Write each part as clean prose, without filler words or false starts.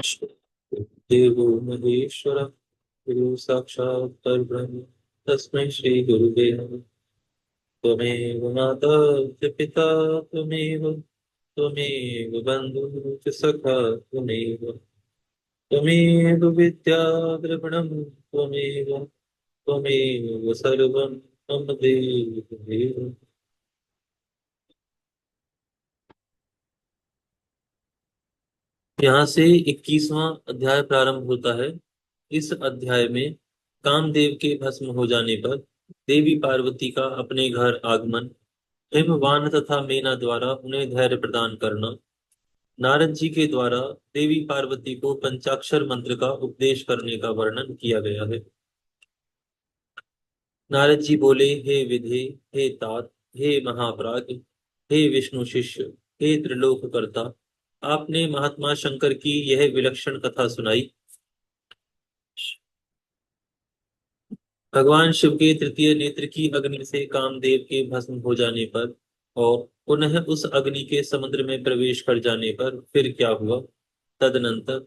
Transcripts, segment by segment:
देवो महेश्वरः गुरु साक्षात् परब्रह्म तस्मै श्री गुरुवे नमः। त्वमेव माता च पिता त्वमेव त्वमेव बन्धुः च सखा त्वमेव त्वमेव विद्या द्रविणं त्वमेव त्वमेव सर्वं मम देव देव। यहाँ से 21वां अध्याय प्रारंभ होता है। इस अध्याय में कामदेव के भस्म हो जाने पर देवी पार्वती का अपने घर आगमन, हिमवान तथा मेना द्वारा उन्हें धैर्य प्रदान करना, नारद जी के द्वारा देवी पार्वती को पंचाक्षर मंत्र का उपदेश करने का वर्णन किया गया है। नारद जी बोले, हे विधे, हे तात, हे महाप्राज्ञ, हे विष्णु शिष्य, हे त्रिलोक कर्ता, आपने महात्मा शंकर की यह विलक्षण कथा सुनाई। भगवान शिव के तृतीय नेत्र की अग्नि से कामदेव के भस्म हो जाने पर और पुनः उस अग्नि के समुद्र में प्रवेश कर जाने पर फिर क्या हुआ? तदनंतर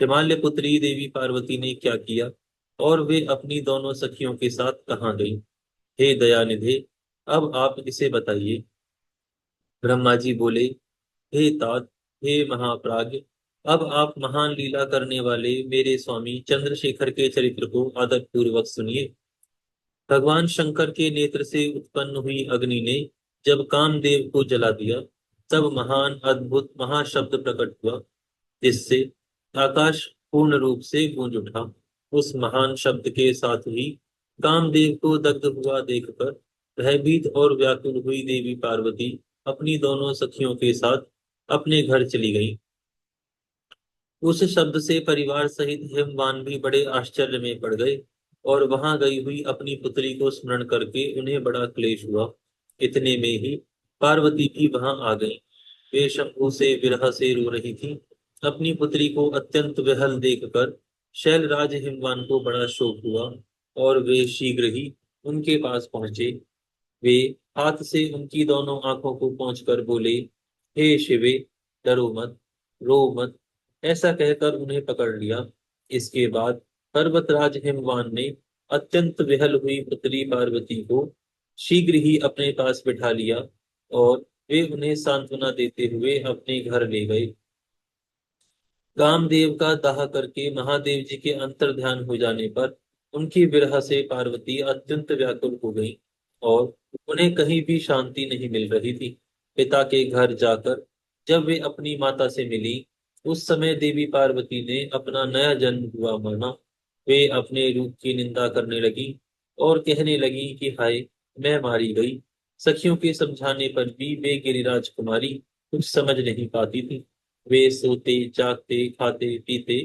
हिमालय पुत्री देवी पार्वती ने क्या किया और वे अपनी दोनों सखियों के साथ कहाँ गई? हे दयानिधे, अब आप इसे बताइए। ब्रह्मा जी बोले, हे तात, हे महाप्राज्य, अब आप महान लीला करने वाले मेरे स्वामी चंद्रशेखर के चरित्र को आदर पूर्वक सुनिए। भगवान शंकर के नेत्र से उत्पन्न हुई अग्नि ने जब कामदेव को जला दिया, तब महान अद्भुत महाशब्द प्रकट हुआ, जिससे आकाश पूर्ण रूप से गूंज उठा। उस महान शब्द के साथ ही कामदेव को दग्ध हुआ देखकर भयभीत और व्याकुल हुई देवी पार्वती अपनी दोनों सखियों के साथ अपने घर चली गई। उस शब्द से परिवार सहित हिमवान भी बड़े आश्चर्य में पड़ गए और वहां गई हुई अपनी पुत्री को स्मरण करके उन्हें बड़ा क्लेश हुआ। इतने में ही पार्वती भी वहां आ गई। वे शंभू से विरह से रो रही थी। अपनी पुत्री को अत्यंत विहल देखकर शैलराज हिमवान को बड़ा शोक हुआ और वे शीघ्र ही उनके पास पहुंचे। वे हाथ से उनकी दोनों आंखों को पोंछकर बोले, हे शिवे, डरो मत, रो मत, ऐसा कहकर उन्हें पकड़ लिया। इसके बाद पर्वतराज हिमवान ने अत्यंत विहल हुई पुत्री पार्वती को शीघ्र ही अपने पास बिठा लिया और वे उन्हें सांत्वना देते हुए अपने घर ले गए। कामदेव का दाह करके महादेव जी के अंतर ध्यान हो जाने पर उनकी विरह से पार्वती अत्यंत व्याकुल हो गई और उन्हें कहीं भी शांति नहीं मिल रही थी। पिता के घर जाकर जब वे अपनी माता से मिली, उस समय देवी पार्वती ने अपना नया जन्म हुआ माना। वे अपने रूप की निंदा करने लगी और कहने लगी कि हाय, मैं मारी गई। सखियों के समझाने पर भी वे गिरिराज कुमारी कुछ समझ नहीं पाती थी। वे सोते जागते खाते पीते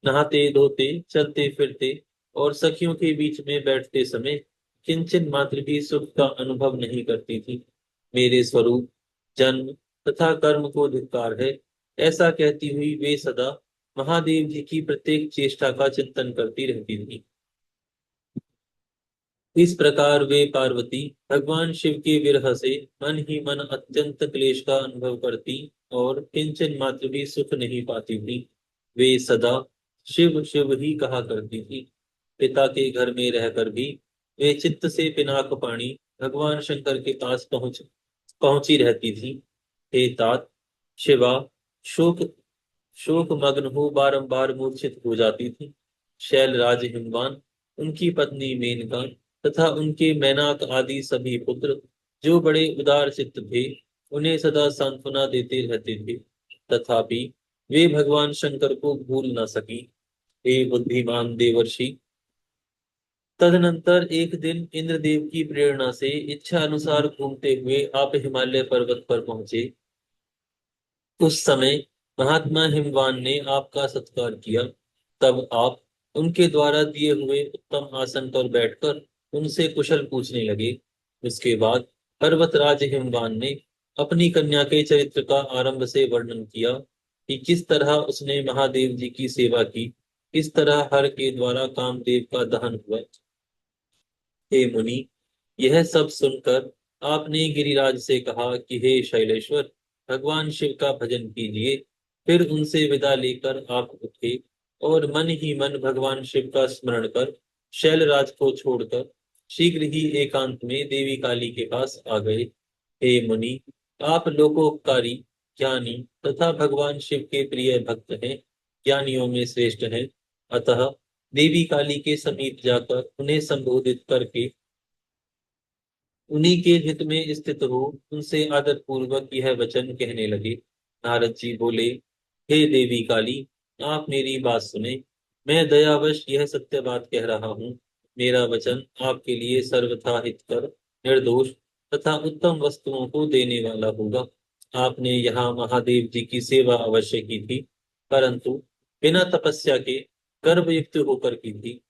नहाते धोते चलते फिरते और सखियों के बीच में बैठते समय किंचन मात्र भी सुख का अनुभव नहीं करती थी। मेरे स्वरूप, जन्म तथा कर्म को धिक्कार है, ऐसा कहती हुई वे सदा महादेव जी की प्रत्येक चेष्टा का चिंतन करती रहती थी। इस प्रकार वे पार्वती भगवान शिव के विरह से मन ही मन अत्यंत क्लेश का अनुभव करती और किंचन मात्र भी सुख नहीं पाती थी। वे सदा शिव शिव ही कहा करती थी। पिता के घर में रहकर भी वे चित्त से पिनाक पाणी भगवान शंकर के पास पहुंची रहती थी। हे तात, शिवा शोक शोक मग्न हो बारंबार मूर्छित हो जाती थी। शैलराज हिमवान, उनकी पत्नी मेनका तथा उनके मैनाक आदि सभी पुत्र जो बड़े उदार चित्त थे, उन्हें सदा सांत्वना देते रहते थे। तथापि वे भगवान शंकर को भूल न सकी। हे बुद्धिमान देवर्षि, तदनंतर एक दिन इंद्रदेव की प्रेरणा से इच्छा अनुसार घूमते हुए आप हिमालय पर्वत पर पहुंचे। उस समय महात्मा हिमवान ने आपका सत्कार किया। तब आप उनके द्वारा दिए हुए उत्तम आसन पर बैठकर उनसे कुशल पूछने लगे। उसके बाद पर्वतराज हिमवान ने अपनी कन्या के चरित्र का आरंभ से वर्णन किया कि किस तरह उसने महादेव जी की सेवा की, किस तरह हर के द्वारा कामदेव का दहन हुआ। हे मुनि, यह सब सुनकर आपने गिरिराज से कहा कि हे शैलेश्वर, भगवान शिव का भजन कीजिए। फिर उनसे विदा लेकर आप उठे और मन ही मन भगवान शिव का स्मरण कर शैलराज को छोड़कर शीघ्र ही एकांत में देवी काली के पास आ गए। हे मुनि, आप लोकोपकारी, ज्ञानी तथा भगवान शिव के प्रिय भक्त हैं, ज्ञानियों में श्रेष्ठ हैं। अतः देवी काली के समीप जाकर उन्हें संबोधित करके उन्हीं के हित में स्थित हो उनसे आदर पूर्वक यह वचन कहने लगे। नारद जी बोले, हे देवी काली, आप मेरी बात सुने। मैं दयावश यह सत्य बात कह रहा हूँ। मेरा वचन आपके लिए सर्वथा हितकर, निर्दोष तथा उत्तम वस्तुओं को देने वाला होगा। आपने यहाँ महादेव जी की सेवा अवश्य की थी, परंतु बिना तपस्या के गर्भयुक्त होकर की थी।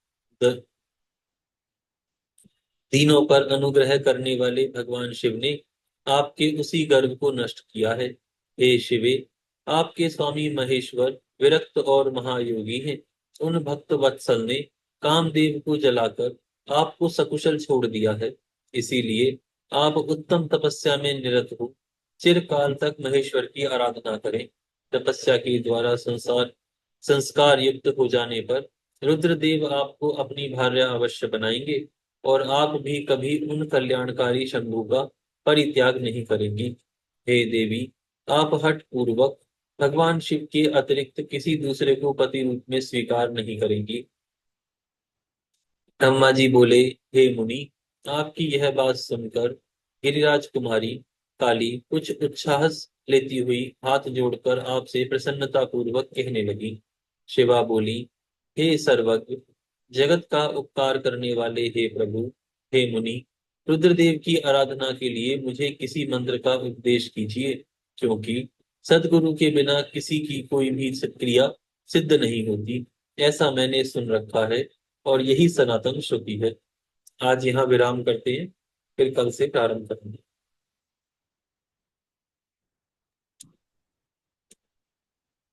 तीनों पर अनुग्रह करने वाले भगवान शिव ने आपके उसी गर्व को नष्ट किया है। हे शिवे, आपके स्वामी महेश्वर विरक्त और महायोगी हैं। उन भक्त वत्सल ने कामदेव को जलाकर आपको सकुशल छोड़ दिया है। इसीलिए आप उत्तम तपस्या में निरत हो चिरकाल तक महेश्वर की आराधना करें। तपस्या के द्वारा संस्कार युक्त हो जाने पर रुद्रदेव आपको अपनी भार्या अवश्य बनाएंगे और आप भी कभी उन कल्याणकारी शंभू का परित्याग नहीं करेंगी। हे देवी, आप हठ पूर्वक भगवान शिव के अतिरिक्त किसी दूसरे को पति रूप में स्वीकार नहीं करेंगी। ब्रह्मा जी बोले, हे मुनि, आपकी यह बात सुनकर गिरिराज कुमारी काली कुछ उत्साह लेती हुई हाथ जोड़कर आपसे प्रसन्नता पूर्वक कहने लगी। शिवा बोली, हे सर्वज्ञ, जगत का उपकार करने वाले हे प्रभु, हे मुनि, रुद्रदेव की आराधना के लिए मुझे किसी मंत्र का उपदेश कीजिए, क्योंकि सदगुरु के बिना किसी की कोई भी क्रिया सिद्ध नहीं होती, ऐसा मैंने सुन रखा है और यही सनातन श्रुति है। आज यहाँ विराम करते हैं, फिर कल से प्रारंभ करेंगे।